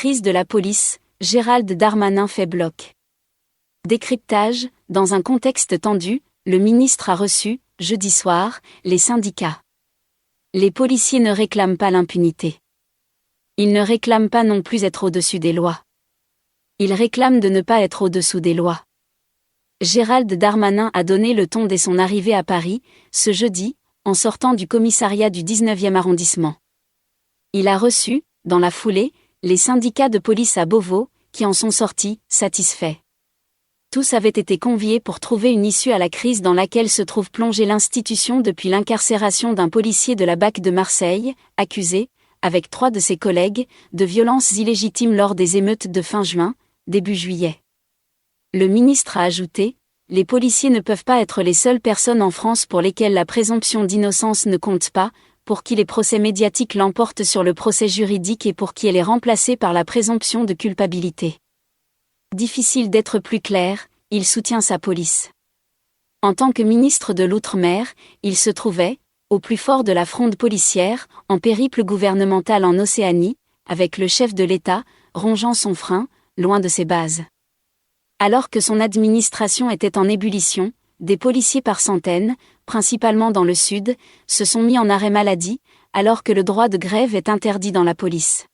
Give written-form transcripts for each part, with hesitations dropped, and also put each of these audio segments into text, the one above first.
crise de la police, Gérald Darmanin fait bloc. Décryptage, dans un contexte tendu, le ministre a reçu, jeudi soir, les syndicats. Les policiers ne réclament pas l'impunité. Ils ne réclament pas non plus être au-dessus des lois. Ils réclament de ne pas être au-dessous des lois. Gérald Darmanin a donné le ton dès son arrivée à Paris, ce jeudi, en sortant du commissariat du 19e arrondissement. Il a reçu, dans la foulée, les syndicats de police à Beauvau, qui en sont sortis, satisfaits. Tous avaient été conviés pour trouver une issue à la crise dans laquelle se trouve plongée l'institution depuis l'incarcération d'un policier de la BAC de Marseille, accusé, avec 3 de ses collègues, de violences illégitimes lors des émeutes de fin juin, début juillet. Le ministre a ajouté, « Les policiers ne peuvent pas être les seules personnes en France pour lesquelles la présomption d'innocence ne compte pas, pour qui les procès médiatiques l'emportent sur le procès juridique et pour qui elle est remplacée par la présomption de culpabilité. » Difficile d'être plus clair, il soutient sa police. En tant que ministre de l'Outre-mer, il se trouvait, au plus fort de la fronde policière, en périple gouvernemental en Océanie, avec le chef de l'État, rongeant son frein, loin de ses bases. Alors que son administration était en ébullition, des policiers par centaines, principalement dans le sud, se sont mis en arrêt maladie, alors que le droit de grève est interdit dans la police.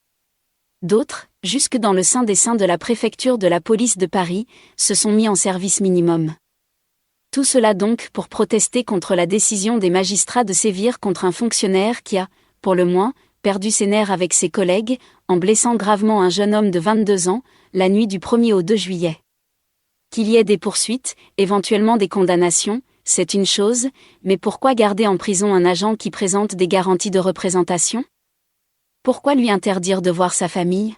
D'autres, jusque dans le sein des seins de la préfecture de la police de Paris, se sont mis en service minimum. Tout cela donc pour protester contre la décision des magistrats de sévir contre un fonctionnaire qui a, pour le moins, perdu ses nerfs avec ses collègues, en blessant gravement un jeune homme de 22 ans, la nuit du 1er au 2 juillet. Qu'il y ait des poursuites, éventuellement des condamnations, c'est une chose, mais pourquoi garder en prison un agent qui présente des garanties de représentation ? Pourquoi lui interdire de voir sa famille ?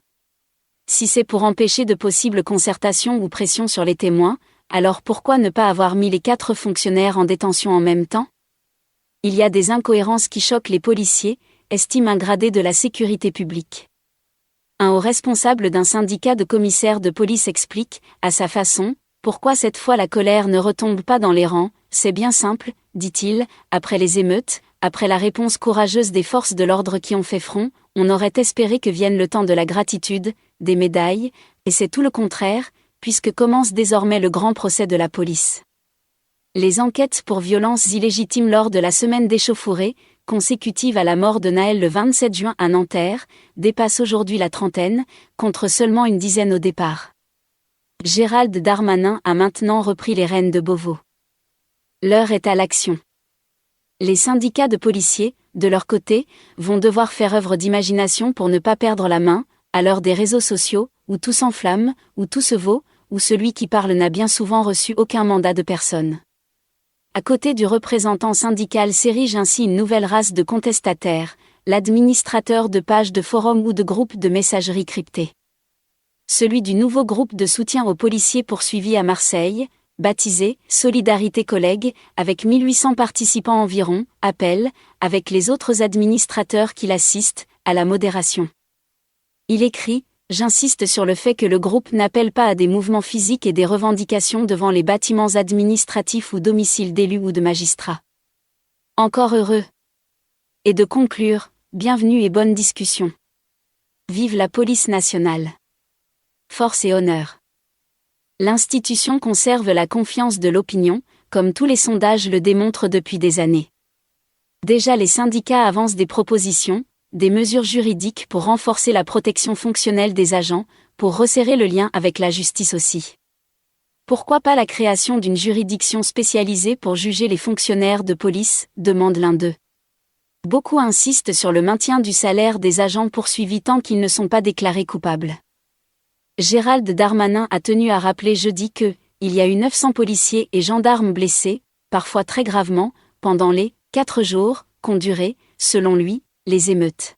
Si c'est pour empêcher de possibles concertations ou pressions sur les témoins, alors pourquoi ne pas avoir mis les 4 fonctionnaires en détention en même temps ? Il y a des incohérences qui choquent les policiers, estime un gradé de la sécurité publique. Un haut responsable d'un syndicat de commissaires de police explique, à sa façon, pourquoi cette fois la colère ne retombe pas dans les rangs. C'est bien simple, dit-il, après les émeutes, après la réponse courageuse des forces de l'ordre qui ont fait front, on aurait espéré que vienne le temps de la gratitude, des médailles, et c'est tout le contraire, puisque commence désormais le grand procès de la police. Les enquêtes pour violences illégitimes lors de la semaine d'échauffourée, consécutive à la mort de Naël le 27 juin à Nanterre, dépassent aujourd'hui la trentaine, contre seulement une dizaine au départ. Gérald Darmanin a maintenant repris les rênes de Beauvau. L'heure est à l'action. Les syndicats de policiers, de leur côté, vont devoir faire œuvre d'imagination pour ne pas perdre la main, à l'heure des réseaux sociaux, où tout s'enflamme, où tout se vaut, où celui qui parle n'a bien souvent reçu aucun mandat de personne. À côté du représentant syndical s'érige ainsi une nouvelle race de contestataires, l'administrateur de pages de forums ou de groupes de messagerie cryptés. Celui du nouveau groupe de soutien aux policiers poursuivis à Marseille, baptisé « Solidarité Collègues », avec 1800 participants environ, appelle, avec les autres administrateurs qui l'assistent, à la modération. Il écrit « J'insiste sur le fait que le groupe n'appelle pas à des mouvements physiques et des revendications devant les bâtiments administratifs ou domiciles d'élus ou de magistrats. Encore heureux. » Et de conclure « Bienvenue et bonne discussion. Vive la police nationale. Force et honneur. » L'institution conserve la confiance de l'opinion, comme tous les sondages le démontrent depuis des années. Déjà les syndicats avancent des propositions, des mesures juridiques pour renforcer la protection fonctionnelle des agents, pour resserrer le lien avec la justice aussi. Pourquoi pas la création d'une juridiction spécialisée pour juger les fonctionnaires de police, demande l'un d'eux. Beaucoup insistent sur le maintien du salaire des agents poursuivis tant qu'ils ne sont pas déclarés coupables. Gérald Darmanin a tenu à rappeler jeudi que, il y a eu 900 policiers et gendarmes blessés, parfois très gravement, pendant les 4 jours qu'ont duré, selon lui, les émeutes.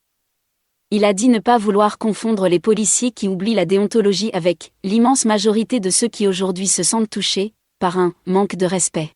Il a dit ne pas vouloir confondre les policiers qui oublient la déontologie avec l'immense majorité de ceux qui aujourd'hui se sentent touchés par un manque de respect.